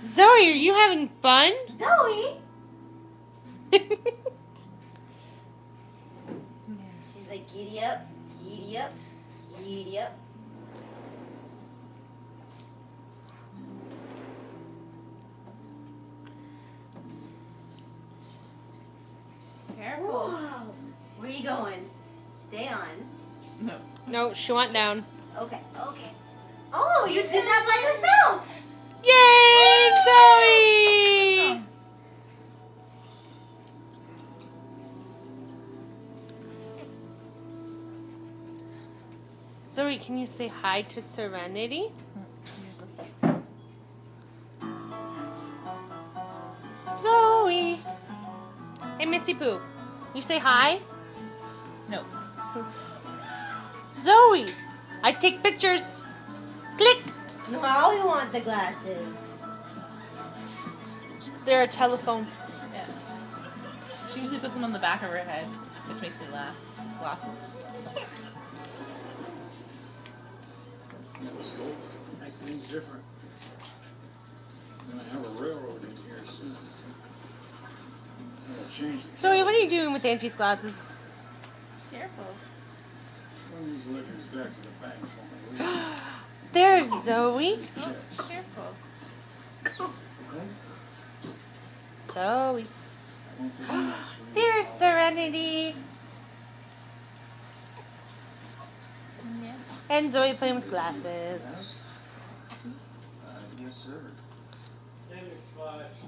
Zoe, are you having fun? Zoe! She's like, giddy up, giddy up, giddy up. Careful. Whoa. Where are you going? Stay on. No. No, she went down. Okay, okay. Oh, you did that by yourself! Yay, Zoe! Zoe, can you say hi to Serenity? Zoe! Hey, Missy Pooh. You say hi? No. Zoe! I take pictures. Click! Now we want the glasses. They're a telephone. Yeah. She usually puts them on the back of her head, which makes me laugh. Glasses. That was gold. Make things different. We're gonna have a railroad in here soon. That'll change the Zoe, what are you doing with Auntie's glasses? Careful. Run these ledgers back to the bank for me. There's Zoe. Oh, careful. Zoe. I won't be doing this for you. There's Serenity. Yeah. And Zoe playing with glasses. Yes? Yes, sir. David Flash.